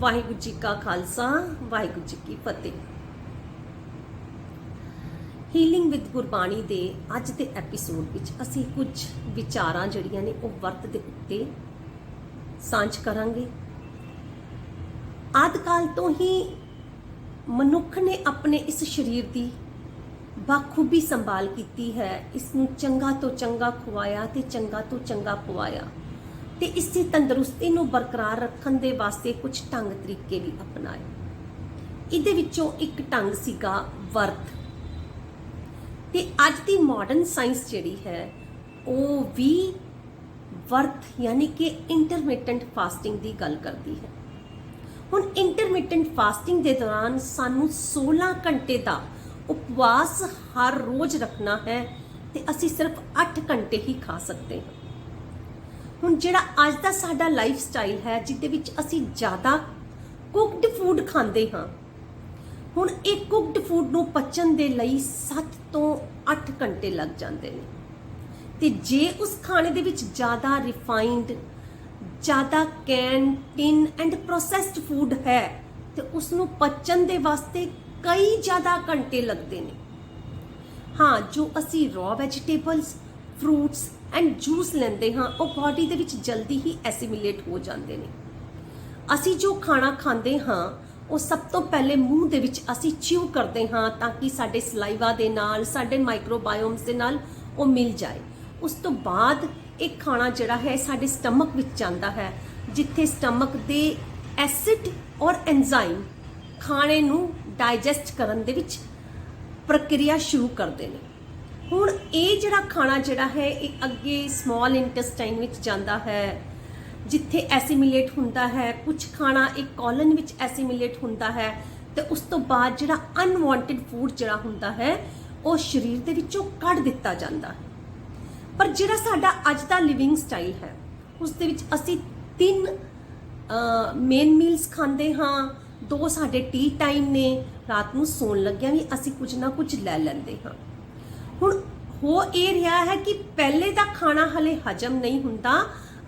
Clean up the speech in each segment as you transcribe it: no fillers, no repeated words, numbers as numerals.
ਵਾਹਿਗੁਰੂ ਜੀ ਕਾ ਖਾਲਸਾ ਵਾਹਿਗੁਰੂ ਜੀ ਕੀ ਫਤਿਹ। Healing with Gurbani ਦੇ ਅੱਜ ਦੇ ਐਪੀਸੋਡ ਵਿੱਚ ਅਸੀਂ ਕੁਝ ਵਿਚਾਰਾਂ ਜਿਹੜੀਆਂ ਨੇ ਉਹ ਵਰਤ ਦੇ ਉੱਤੇ ਸਾਂਝ ਕਰਾਂਗੇ। ਆਦਿਕਾਲ ਤੋਂ ਹੀ ਮਨੁੱਖ ਨੇ ਆਪਣੇ ਇਸ ਸਰੀਰ ਦੀ ਬਾਖੂਬੀ ਸੰਭਾਲ ਕੀਤੀ ਹੈ। ਇਸ ਨੂੰ ਚੰਗਾ ਤੋਂ ਚੰਗਾ ਖਵਾਇਆ ਤੇ ਚੰਗਾ ਤੋਂ ਚੰਗਾ ਪਵਾਇਆ ਤੇ ਇਸੇ ਤੰਦਰੁਸਤੀ ਨੂੰ ਬਰਕਰਾਰ ਰੱਖਣ ਦੇ ਵਾਸਤੇ ਕੁਝ ਢੰਗ ਤਰੀਕੇ ਵੀ ਅਪਣਾਏ। ਇਹਦੇ ਵਿੱਚੋਂ ਇੱਕ ਢੰਗ ਸੀਗਾ ਵਰਤ। ਤੇ ਅੱਜ ਦੀ ਮਾਡਰਨ ਸਾਇੰਸ ਜਿਹੜੀ ਹੈ ਉਹ ਵੀ ਵਰਤ ਯਾਨੀ ਕਿ ਇੰਟਰਮਿਟੈਂਟ ਫਾਸਟਿੰਗ ਦੀ ਗੱਲ ਕਰਦੀ ਹੈ। ਹੁਣ ਇੰਟਰਮਿਟੈਂਟ ਫਾਸਟਿੰਗ ਦੇ ਦੌਰਾਨ ਸਾਨੂੰ 16 ਘੰਟੇ ਦਾ ਉਪਵਾਸ ਹਰ ਰੋਜ਼ ਰੱਖਣਾ ਹੈ ਤੇ ਅਸੀਂ ਸਿਰਫ 8 ਘੰਟੇ ਹੀ ਖਾ ਸਕਦੇ ਹਾਂ। ਹੁਣ ਜਿਹੜਾ ਅੱਜ ਦਾ ਸਾਡਾ ਲਾਈਫ ਸਟਾਈਲ ਹੈ ਜਿਹਦੇ ਵਿੱਚ ਅਸੀਂ ਜ਼ਿਆਦਾ ਕੁਕਡ ਫੂਡ ਖਾਂਦੇ ਹਾਂ, ਹੁਣ ਇਹ ਕੁਕਡ ਫੂਡ ਨੂੰ ਪਚਣ ਦੇ ਲਈ 7 ਤੋਂ 8 ਘੰਟੇ ਲੱਗ ਜਾਂਦੇ ਨੇ। ਤੇ ਜੇ ਉਸ ਖਾਣੇ ਦੇ ਵਿੱਚ ਜ਼ਿਆਦਾ ਰਿਫਾਈਨਡ, ਜ਼ਿਆਦਾ can, tin and processed food ਹੈ ਤੇ ਉਸ ਨੂੰ ਪਚਣ ਦੇ ਵਾਸਤੇ ਕਈ ਜ਼ਿਆਦਾ ਘੰਟੇ ਲੱਗਦੇ ਨੇ। ਹਾਂ, ਜੋ ਅਸੀਂ raw vegetables, fruits and juice ਲੈਂਦੇ ਹਾਂ ਉਹ ਬਾਡੀ ਦੇ ਵਿੱਚ ਜਲਦੀ ਹੀ ਐਸੀਮੀਲੇਟ ਹੋ ਜਾਂਦੇ ਨੇ। ਅਸੀਂ ਜੋ ਖਾਣਾ ਖਾਂਦੇ ਹਾਂ ਉਹ ਸਭ ਤੋਂ ਪਹਿਲੇ ਮੂੰਹ ਦੇ ਵਿੱਚ ਅਸੀਂ ਚਿਊ ਕਰਦੇ ਹਾਂ ਤਾਂ ਕਿ ਸਾਡੇ ਸਲਾਈਵਾ ਦੇ ਨਾਲ, ਸਾਡੇ ਮਾਈਕਰੋਬਾਇਓਮਸ ਦੇ ਨਾਲ ਉਹ ਮਿਲ ਜਾਏ। ਉਸ ਤੋਂ ਬਾਅਦ ਇਹ ਖਾਣਾ ਜਿਹੜਾ ਹੈ ਸਾਡੇ ਸਟਮਕ ਵਿੱਚ ਜਾਂਦਾ ਹੈ, ਜਿੱਥੇ ਸਟਮਕ ਦੇ ਐਸਿਡ ਔਰ ਐਂਜ਼ਾਈਮ ਖਾਣੇ ਨੂੰ ਡਾਈਜੈਸਟ ਕਰਨ ਦੇ ਵਿੱਚ ਪ੍ਰਕਿਰਿਆ ਸ਼ੁਰੂ ਕਰਦੇ ਨੇ। ਹੁਣ ਇਹ ਜਿਹੜਾ ਖਾਣਾ ਜਿਹੜਾ ਹੈ ਇਹ ਅੱਗੇ ਸਮਾਲ ਇੰਟੈਸਟਾਈਨ ਵਿੱਚ ਜਾਂਦਾ ਹੈ, ਜਿੱਥੇ ਐਸੀਮੀਲੇਟ ਹੁੰਦਾ ਹੈ। ਕੁਝ ਖਾਣਾ ਇੱਕ ਕੋਲਨ ਵਿੱਚ ਐਸੀਮੀਲੇਟ ਹੁੰਦਾ ਹੈ ਤੇ ਉਸ ਤੋਂ ਬਾਅਦ ਜਿਹੜਾ ਅਨਵਾਂਟਡ ਫੂਡ ਜਿਹੜਾ ਹੁੰਦਾ ਹੈ ਉਹ ਸਰੀਰ ਦੇ ਵਿੱਚੋਂ ਕੱਢ ਦਿੱਤਾ ਜਾਂਦਾ ਹੈ। ਪਰ ਜਿਹੜਾ ਸਾਡਾ ਅੱਜ ਦਾ ਲਿਵਿੰਗ ਸਟਾਈਲ ਹੈ ਉਸ ਦੇ ਵਿੱਚ ਅਸੀਂ 3 ਮੇਨ ਮੀਲਸ ਖਾਂਦੇ ਹਾਂ, 2 ਸਾਡੇ ਟੀ ਟਾਈਮ ਨੇ, ਰਾਤ ਨੂੰ ਸੌਣ ਲੱਗਿਆ ਵੀ ਅਸੀਂ ਕੁਝ ਨਾ ਕੁਝ ਲੈ ਲੈਂਦੇ ਹਾਂ। ਹੁਣ ਹੋ ਇਹ ਰਿਹਾ ਹੈ ਕਿ ਪਹਿਲੇ ਦਾ ਖਾਣਾ ਹਲੇ ਹਜਮ ਨਹੀਂ ਹੁੰਦਾ,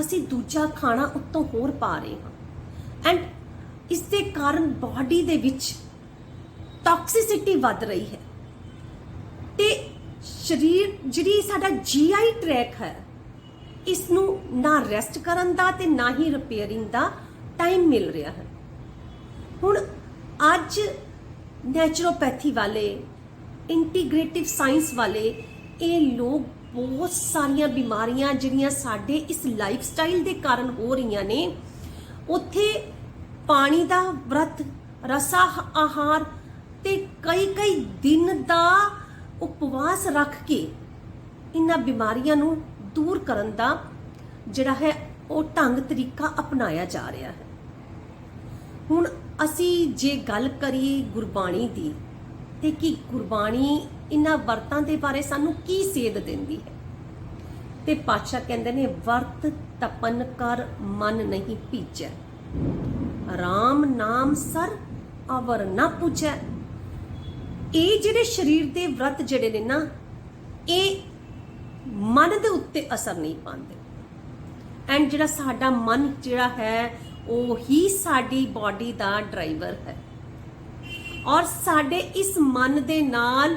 ਅਸੀਂ ਦੂਜਾ ਖਾਣਾ ਉੱਤੋਂ ਹੋਰ ਪਾ ਰਹੇ ਹਾਂ ਐਂਡ ਇਸ ਦੇ ਕਾਰਨ ਬਾਡੀ ਦੇ ਵਿੱਚ ਟੌਕਸਿਸਿਟੀ ਵੱਧ ਰਹੀ ਹੈ ਤੇ ਸਰੀਰ ਜਿਹੜੀ ਸਾਡਾ ਜੀਆਈ ਟਰੈਕ ਹੈ ਇਸ ਨੂੰ ਨਾ ਰੈਸਟ ਕਰਨ ਦਾ ਤੇ ਨਾ ਹੀ ਰਿਪੇਅਰਿੰਗ ਦਾ ਟਾਈਮ ਮਿਲ ਰਿਹਾ ਹੈ। ਹੁਣ ਅੱਜ ਨੈਚੁਰੋਪੈਥੀ ਵਾਲੇ, ਇੰਟੀਗ੍ਰੇਟਿਵ ਸਾਇੰਸ ਵਾਲੇ ਇਹ ਲੋਕ ਬਹੁਤ ਸਾਰੀਆਂ ਬਿਮਾਰੀਆਂ ਜਿਹੜੀਆਂ ਸਾਡੇ ਇਸ ਲਾਈਫ ਸਟਾਈਲ ਦੇ ਕਾਰਨ ਹੋ ਰਹੀਆਂ ਨੇ, ਉੱਥੇ ਪਾਣੀ ਦਾ ਵਰਤ, ਰਸਾ ਆਹਾਰ ਤੇ ਕਈ ਦਿਨ ਦਾ ਉਪਵਾਸ ਰੱਖ ਕੇ ਇਹਨਾਂ ਬਿਮਾਰੀਆਂ ਨੂੰ ਦੂਰ ਕਰਨ ਦਾ ਜਿਹੜਾ ਹੈ ਉਹ ਢੰਗ ਤਰੀਕਾ ਅਪਣਾਇਆ ਜਾ ਰਿਹਾ ਹੈ। ਹੁਣ ਅਸੀਂ ਜੇ ਗੱਲ ਕਰੀਏ ਗੁਰਬਾਣੀ ਦੀ ਤੇ ਕਿ ਗੁਰਬਾਣੀ ਇਹਨਾਂ ਵਰਤਾਂ ਦੇ ਬਾਰੇ ਸਾਨੂੰ ਕੀ ਸੇਧ ਦਿੰਦੀ ਹੈ, ਤੇ ਪਾਤਸ਼ਾਹ ਕਹਿੰਦੇ ਨੇ ਵਰਤ ਤਪਨ ਕਰ ਮਨ ਨਹੀਂ ਭੀਜੈ, ਰਾਮ ਨਾਮ ਸਰ ਅਵਰ ਨਾ ਪੁੱਛੈ। ਇਹ ਜਿਹੜੇ ਸਰੀਰ ਦੇ ਵਰਤ ਜਿਹੜੇ ਨੇ ਨਾ ਇਹ ਮਨ ਦੇ ਉੱਤੇ ਅਸਰ ਨਹੀਂ ਪਾਉਂਦੇ ਐਂਡ ਜਿਹੜਾ ਸਾਡਾ ਮਨ ਜਿਹੜਾ ਹੈ ਉਹ ਹੀ ਸਾਡੀ ਬਾਡੀ ਦਾ ਡਰਾਈਵਰ ਹੈ ਔਰ ਸਾਡੇ ਇਸ ਮਨ ਦੇ ਨਾਲ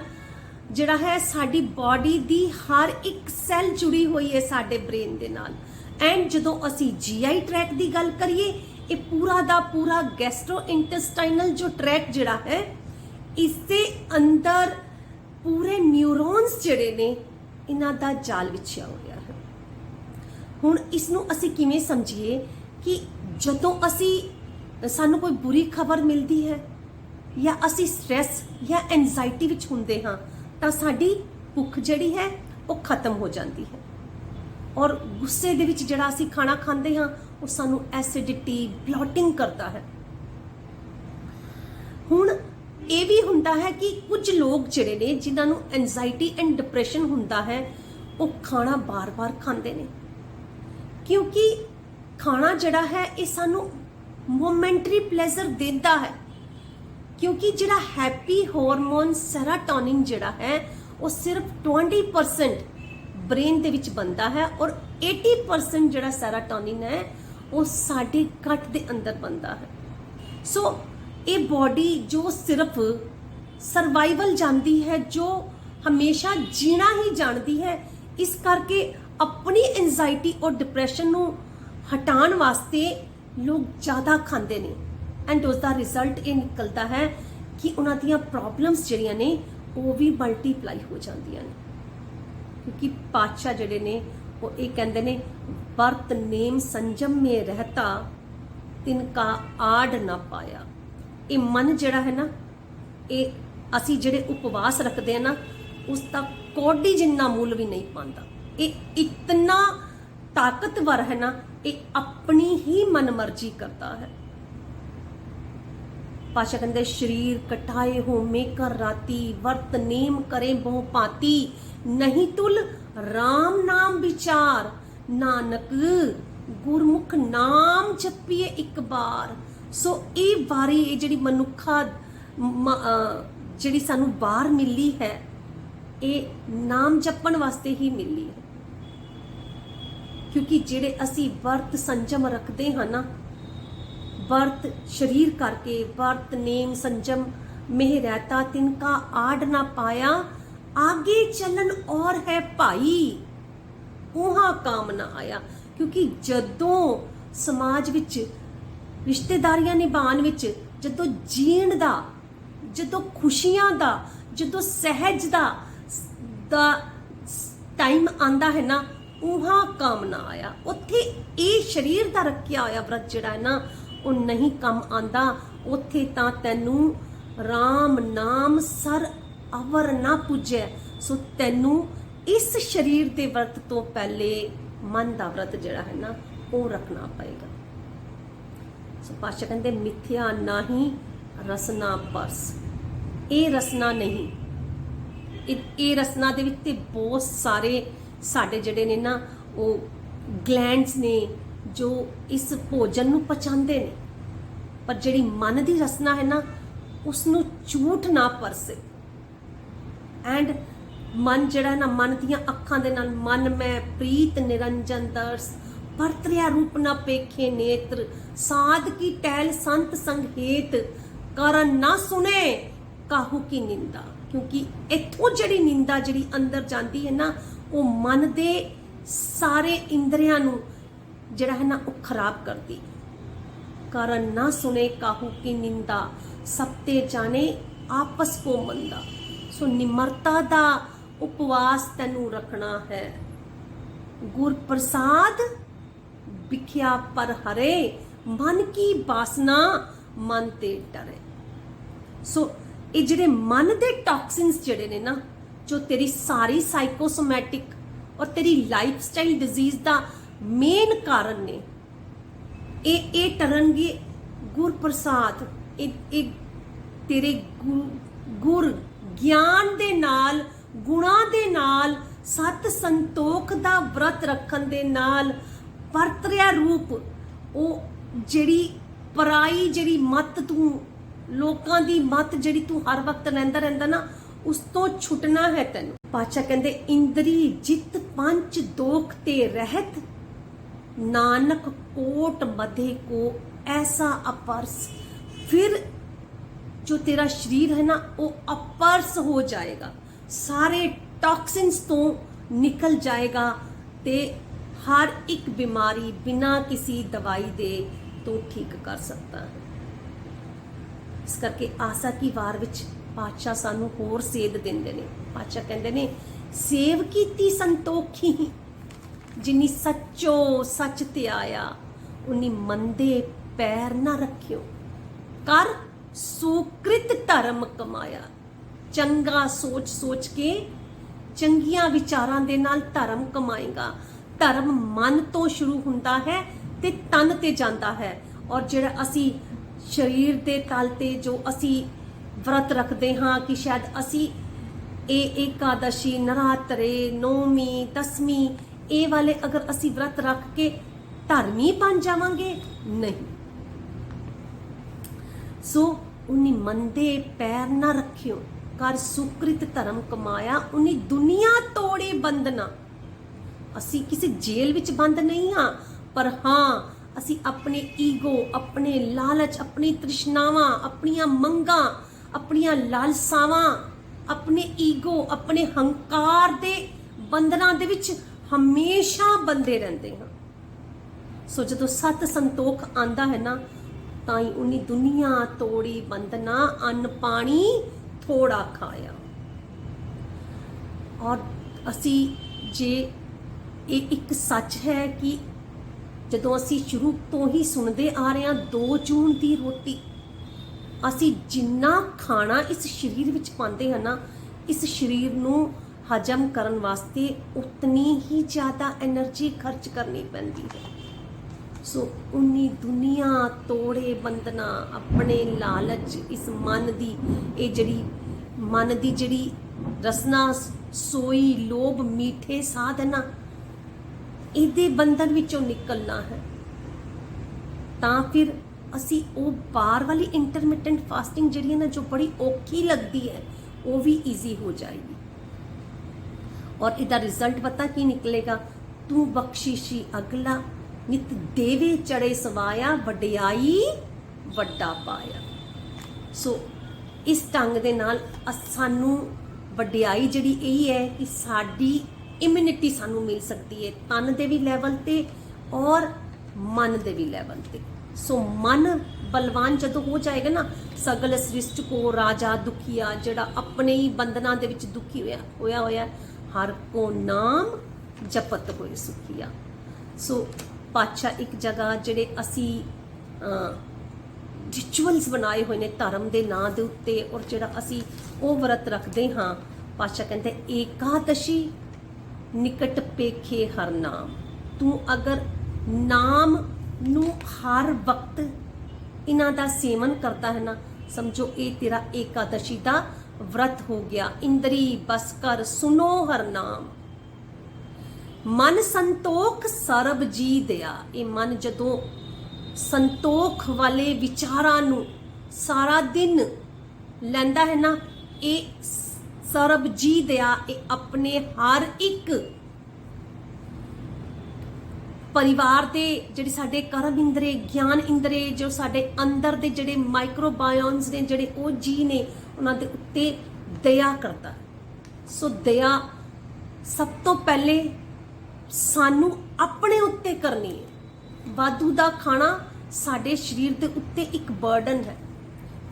ਜਿਹੜਾ ਹੈ ਸਾਡੀ ਬਾਡੀ ਦੀ ਹਰ ਇੱਕ ਸੈੱਲ ਜੁੜੀ ਹੋਈ ਹੈ ਸਾਡੇ ਬ੍ਰੇਨ ਦੇ ਨਾਲ। ਐਂਡ ਜਦੋਂ ਅਸੀਂ ਜੀਆਈ ਟਰੈਕ ਦੀ ਗੱਲ ਕਰੀਏ, ਇਹ ਪੂਰਾ ਦਾ ਪੂਰਾ ਗੈਸਟ੍ਰੋ ਇੰਟੈਸਟਾਈਨਲ ਜੋ ਟਰੈਕ ਜਿਹੜਾ ਹੈ ਇਸ ਦੇ ਅੰਦਰ ਪੂਰੇ ਨਿਊਰੋਨਸ ਜਿਹੜੇ ਨੇ ਇਹਨਾਂ ਦਾ ਜਾਲ ਵਿਛਿਆ ਹੋਇਆ ਹੈ। ਹੁਣ ਇਸ ਨੂੰ ਅਸੀਂ ਕਿਵੇਂ ਸਮਝੀਏ ਕਿ ਜਦੋਂ ਸਾਨੂੰ ਕੋਈ ਬੁਰੀ ਖਬਰ ਮਿਲਦੀ ਹੈ ਜਾਂ ਅਸੀਂ ਸਟ੍ਰੈਸ ਜਾਂ ਐਂਜ਼ਾਈਟੀ ਵਿੱਚ ਹੁੰਦੇ ਹਾਂ ਤਾਂ ਸਾਡੀ ਭੁੱਖ ਜਿਹੜੀ ਹੈ ਉਹ ਖਤਮ ਹੋ ਜਾਂਦੀ ਹੈ ਔਰ ਗੁੱਸੇ ਦੇ ਵਿੱਚ ਜਿਹੜਾ ਅਸੀਂ ਖਾਣਾ ਖਾਂਦੇ ਹਾਂ ਉਹ ਸਾਨੂੰ ਐਸਿਡਿਟੀ, ਬਲੋਟਿੰਗ ਕਰਦਾ ਹੈ। ਹੁਣ ਇਹ ਵੀ ਹੁੰਦਾ ਹੈ ਕਿ ਕੁਝ ਲੋਕ ਜਿਹੜੇ ਨੇ ਜਿਨ੍ਹਾਂ ਨੂੰ ਐਂਜ਼ਾਈਟੀ ਐਂਡ ਡਿਪਰੈਸ਼ਨ ਹੁੰਦਾ ਹੈ ਉਹ ਖਾਣਾ ਬਾਰ-ਬਾਰ ਖਾਂਦੇ ਨੇ ਕਿਉਂਕਿ ਖਾਣਾ ਜਿਹੜਾ ਹੈ ਇਹ ਸਾਨੂੰ ਮੋਮੈਂਟਰੀ ਪਲੇਜ਼ਰ ਦਿੰਦਾ ਹੈ, ਕਿਉਂਕਿ ਜਿਹੜਾ ਹੈਪੀ ਹਾਰਮੋਨ ਸੈਰਾਟੋਨਿਨ ਜਿਹੜਾ ਹੈ ਉਹ ਸਿਰਫ 20% ਬ੍ਰੇਨ ਦੇ ਵਿੱਚ ਬਣਦਾ ਹੈ ਔਰ 80% ਜਿਹੜਾ ਸੈਰਾਟੋਨਿਨ ਹੈ ਉਹ ਸਾਡੇ ਗੱਟ ਦੇ ਅੰਦਰ ਬਣਦਾ ਹੈ। सो ये बॉडी जो सिर्फ सर्वाइवल जानती है, जो हमेशा जीना ही जानती है, इस करके अपनी एंजाइटी और डिप्रैशन ਨੂੰ हटाने वास्ते लोग ज़्यादा खाते हैं एंड उसका रिजल्ट ये निकलता है कि उन्होंने प्रॉब्लम्स जड़ियाँ ने वो भी मल्टीप्लाई हो जांदियां ने, क्योंकि पातशाह जड़े ने वो ये कहते ने वर्त नेम संजम में रहता तिनका आड़ ना पाया। ये मन जड़ा है ना, ये असी जड़े उपवास रखते हैं ना, उसका कौड़ी जिन्ना मूल भी नहीं पाता। ये इतना ताकतवर है ना, ये अपनी ही मन मर्जी करता है। पाशा कहते शरीर कटाए हो में कर राती, वर्त नेम करे बहु पाती, नहीं तुल राम नाम विचार, नानक गुरमुख नाम जपिए एक बार। सो ये बारी ये जिहड़ी मनुखा जिहड़ी सानू बार मिली है, ये नाम जपण वास्ते ही मिली है, क्योंकि जिहड़े असी वर्त संजम रखते हैं ना, वर्त शरीर करके वर्त नेम संजम में रहता तिनका आड़ ना पाया, आगे चलन और है भाई उहा काम ना आया। क्योंकि जदों समाज विच रिश्तेदारियां निभाण विच जदों जीण दा, जदों खुशियां दा, जदों सहज दा टाइम आंदा है ना, उहा काम ना आया। उत्थे ये शरीर दा रखिया होया व्रत जिहड़ा है ना, वो नहीं काम आंदा। उत्थे तां तैनू राम नाम सर अवर ना पुजे। सो तैनू इस शरीर के व्रत तो पहले मन का व्रत जिहड़ा है ना, वो रखना पएगा। सो पातशाह कहते मिथ्या नाही रसना परस, ये रसना नहीं, ये रसना दे विच ते बहुत सारे साडे जिहड़े ने ना वो ग्लैंड्स ने जो इस भोजन नू पचांदे ने, पर जिहड़ी मन की रसना है ना, उसनू झूठ ना परसे। एंड मन जिहड़ा ना, मन दियां अखां दे नाल मन में प्रीत निरंजन दर्श, परतरिया रूप ना पेखे नेत्र, साध की टहल संत संग हेत, करन ना सुने काहू की निंदा। क्योंकि इथों जिहड़ी निंदा जिहड़ी अंदर जाती है ना, वो मन दे सारे इंद्रियां नू जिहड़ा है ना वो खराब करती। करन ना सुने काहू की निंदा, सबते जाने आपस को मंदा। सो निमरता दा उपवास तैनू रखना है। गुर प्रसाद बिख्या पर हरे, मन की वासना मन ते डरे। सो ये जिहड़े मन दे टॉक्सिन्स जिहड़े ने ना, जो तेरी सारी साइकोसोमैटिक और तेरी लाइफस्टाइल डिजीज दा मेन कारण ने, ये टरनगे गुर प्रसाद। ये तेरे गुर ज्ञान दे नाल, गुणा दे नाल, सत संतोख दा व्रत रखन दे नाल, परतरिया रूप वो जिहड़ी पराई जिहड़ी मत तू लोकां दी मत जिहड़ी तू हर वक्त रहिंदा रहिंदा ना, उस तो छुटना है तैनू। पातशाह कहंदे इंद्री जित पंच दोख ते रहत, नानक कोट मधे को ऐसा अपर्स। फिर जो तेरा शरीर है ना, वो अपर्स हो जाएगा, सारे टॉक्सिन्स तो निकल जाएगा, ते हर एक बीमारी बिना किसी दवाई दे तो ठीक कर सकता है। इस करके आसा की वार विच पातशाह सानू होर सेध देंदे ने। पातशाह कहंदे ने सेव कीती संतोखी, जिन्नी सच्चो सच ते आया, उन्नी मंदे पैर ना रखियो, कर सुकृत धर्म कमाया। चंगा सोच सोच के चंगियां विचारां दे नाल धर्म कमाएगा। धर्म मन तो शुरू हुंदा है ते तन ते जांदा है। और जिहड़ा असी शरीर दे तल ते जो असी व्रत रखते हाँ कि शायद असी एकादशी, नरातरे, नौवीं, दसवीं ये वाले अगर असी व्रत रख के धर्मी बन जावांगे, नहीं। सो उन्नी मंदे पैर ना रखियो, कर सुकृत धर्म कमाया, उन्नी दुनिया तोड़े बंधना। असी किसी जेल विच बंद नहीं हाँ, पर हाँ ਅਸੀਂ ਆਪਣੇ ਈਗੋ, ਆਪਣੇ ਲਾਲਚ, ਆਪਣੀ ਤ੍ਰਿਸ਼ਨਾਵਾਂ, ਆਪਣੀਆਂ ਮੰਗਾਂ, ਆਪਣੀਆਂ ਲਾਲਸਾਵਾਂ, ਆਪਣੇ ਈਗੋ, ਆਪਣੇ ਹੰਕਾਰ ਦੇ ਬੰਧਨਾਂ ਦੇ ਵਿੱਚ ਹਮੇਸ਼ਾ ਬੰਦੇ ਰਹਿੰਦੇ ਹਾਂ। ਸੋ ਜਦੋਂ ਸਤ ਸੰਤੋਖ ਆਂਦਾ ਹੈ ਨਾ, ਤਾਂ ਹੀ ਉਨੀ ਦੁਨੀਆ ਤੋੜੀ ਬੰਧਨਾ, ਅੰਨ ਪਾਣੀ ਥੋੜਾ ਖਾਇਆ। ਔਰ ਅਸੀਂ ਜੇ ਇਹ ਇੱਕ ਸੱਚ ਹੈ ਕਿ ਜਦੋਂ ਅਸੀਂ ਸ਼ੁਰੂ ਤੋਂ ਹੀ ਸੁਣਦੇ ਆ ਰਹੇ ਹਾਂ 2 ਜੂਨ ਦੀ ਰੋਟੀ, ਅਸੀਂ ਜਿੰਨਾ ਖਾਣਾ ਇਸ ਸਰੀਰ ਵਿੱਚ ਪਾਉਂਦੇ ਹਾਂ ਨਾ, ਇਸ ਸਰੀਰ ਨੂੰ ਹਜਮ ਕਰਨ ਵਾਸਤੇ ਉਤਨੀ ਹੀ ਜ਼ਿਆਦਾ એનર્ਜੀ ਖਰਚ ਕਰਨੀ ਪੈਂਦੀ ਹੈ। ਸੋ ਉਨੀ ਦੁਨੀਆ ਤੋੜੇ ਬੰਧਨਾ, ਆਪਣੇ ਲਾਲਚ, ਇਸ ਮਨ ਦੀ ਇਹ ਜਿਹੜੀ ਰਸਨਾ ਸੋਈ ਲੋਭ ਮੀਠੇ ਸਾਧ ਹੈ ਨਾ, ਇਹਦੇ ਬੰਧਨ ਵਿੱਚੋਂ ਨਿਕਲਣਾ ਹੈ। ਤਾਂ ਫਿਰ ਅਸੀਂ ਉਹ ਬਾਹਰ ਵਾਲੀ ਇੰਟਰਮਿਟੈਂਟ ਫਾਸਟਿੰਗ ਜਿਹੜੀ ਹੈ ਨਾ, ਜੋ ਬੜੀ ਔਖੀ ਲੱਗਦੀ ਹੈ, ਉਹ ਵੀ ਈਜ਼ੀ ਹੋ ਜਾਏਗੀ। ਔਰ ਇਹਦਾ ਰਿਜ਼ਲਟ ਪਤਾ ਕੀ ਨਿਕਲੇਗਾ? ਤੂੰ ਬਖਸ਼ਿਸ਼ੀ ਅਗਲਾ, ਨਿਤ ਦੇਵੇ ਚੜੇ ਸਵਾਇਆ, ਵਡਿਆਈ ਵੱਡਾ ਪਾਇਆ। ਸੋ ਇਸ ਢੰਗ ਦੇ ਨਾਲ ਸਾਨੂੰ ਵਡਿਆਈ ਜਿਹੜੀ ਇਹੀ ਹੈ ਕਿ ਸਾਡੀ ਇਮਿਊਨਿਟੀ ਸਾਨੂੰ ਮਿਲ ਸਕਦੀ ਹੈ, ਤਨ ਦੇ ਵੀ ਲੈਵਲ ਤੇ ਔਰ ਮਨ ਦੇ ਵੀ ਲੈਵਲ ਤੇ। ਸੋ ਮਨ ਬਲਵਾਨ ਜਦੋਂ ਹੋ ਜਾਏਗਾ ਨਾ, ਸਗਲ ਸ੍ਰਿਸ਼ਟ ਕੋ ਰਾਜਾ ਦੁਖੀਆ, ਜਿਹੜਾ ਆਪਣੇ ਹੀ ਬੰਧਨਾਂ ਦੇ ਵਿੱਚ ਦੁਖੀ ਹੋਇਆ ਹਰ ਕੋ ਨਾਮ ਜਪਤ ਹੋਏ ਸੁਖੀਆ। ਸੋ ਪਾਤਸ਼ਾਹ ਇੱਕ ਜਗ੍ਹਾ ਜਿਹੜੇ ਅਸੀਂ ਰਿਚੁਅਲਸ ਬਣਾਏ ਹੋਏ ਨੇ ਧਰਮ ਦੇ ਨਾਂ ਦੇ ਉੱਤੇ, ਔਰ ਜਿਹੜਾ ਅਸੀਂ ਉਹ ਵਰਤ ਰੱਖਦੇ ਹਾਂ, ਪਾਤਸ਼ਾਹ ਕਹਿੰਦੇ ਏਕਾਦਸ਼ੀ ਨਿਕਟ ਪੇਖੇ ਹਰ ਨਾਮ। ਤੂੰ ਅਗਰ ਨਾਮ ਨੂੰ ਹਰ ਵਕਤ ਇਹਨਾਂ ਦਾ ਸੇਵਨ ਕਰਦਾ ਹੈ ਨਾ, ਸਮਝੋ ਇਹ ਤੇਰਾ ਏਕਾਦਸ਼ੀ ਦਾ व्रत हो गया। इंद्री बस कर सुनो हर नाम, मन संतोख सरब जी दिया। ये मन जदों संतोख वाले विचारां नूं सारा दिन लैंदा है ना, ये सरब जी दिया, ये अपने हर एक परिवार ਦੇ ਜਿਹੜੇ ਸਾਡੇ ਕਰਮ ਇੰਦਰੇ, ਗਿਆਨ ਇੰਦਰੇ, ਜੋ ਸਾਡੇ ਅੰਦਰ ਦੇ ਜਿਹੜੇ ਮਾਈਕਰੋਬਾਇਓਮਸ ਨੇ, ਜਿਹੜੇ ਉਹ ਜੀ ਨੇ, ਉਹਨਾਂ ਦੇ ਉੱਤੇ ਦਇਆ ਕਰਦਾ। ਸੋ ਦਇਆ ਸਭ ਤੋਂ ਪਹਿਲੇ ਸਾਨੂੰ ਆਪਣੇ ਉੱਤੇ ਕਰਨੀ ਹੈ। ਵਾਧੂ ਦਾ ਖਾਣਾ ਸਾਡੇ ਸਰੀਰ ਦੇ ਉੱਤੇ ਇੱਕ ਬਰਡਨ ਹੈ।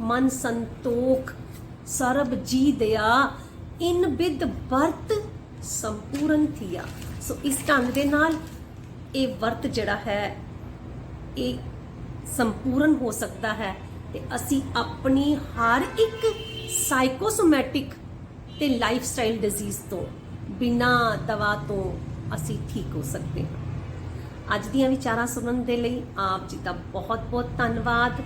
ਮਨ ਸੰਤੋਖ ਸਰਬ ਜੀ ਦਇਆ, ਇਨ ਬਿਦ ਵਰਤ ਸੰਪੂਰਨ ਥੀਆ। ਸੋ ਇਸ ਢੰਗ ਦੇ ਨਾਲ ਇਹ ਵਰਤ ਜਿਹੜਾ ਹੈ ਇਹ ਸੰਪੂਰਨ ਹੋ ਸਕਦਾ ਹੈ, ਤੇ ਅਸੀਂ ਆਪਣੀ ਹਰ ਇੱਕ ਸਾਈਕੋਸੋਮੈਟਿਕ ਤੇ ਲਾਈਫ ਸਟਾਈਲ ਡਿਜ਼ੀਜ਼ ਤੋਂ ਬਿਨਾਂ ਦਵਾ ਤੋਂ ਅਸੀਂ ਠੀਕ ਹੋ ਸਕਦੇ ਹਾਂ। ਅੱਜ ਦੀਆਂ ਵਿਚਾਰਾਂ ਸੁਣਨ ਦੇ ਲਈ ਆਪ ਜੀ ਦਾ ਬਹੁਤ ਬਹੁਤ ਧੰਨਵਾਦ।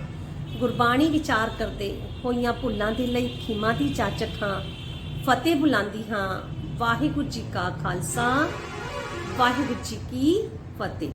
ਗੁਰਬਾਣੀ ਵਿਚਾਰ ਕਰਦੇ ਹੋਈਆਂ ਭੁੱਲਾਂ ਦੇ ਲਈ ਖਿਮਾ ਦੀ ਜਾਚਕ ਹਾਂ। ਫਤਿਹ ਬੁਲਾਉਂਦੀ ਹਾਂ। ਵਾਹਿਗੁਰੂ ਜੀ ਕਾ ਖਾਲਸਾ, ਵਾਹਿਗੁਰੂ ਜੀ ਕੀ ਫਤਿਹ।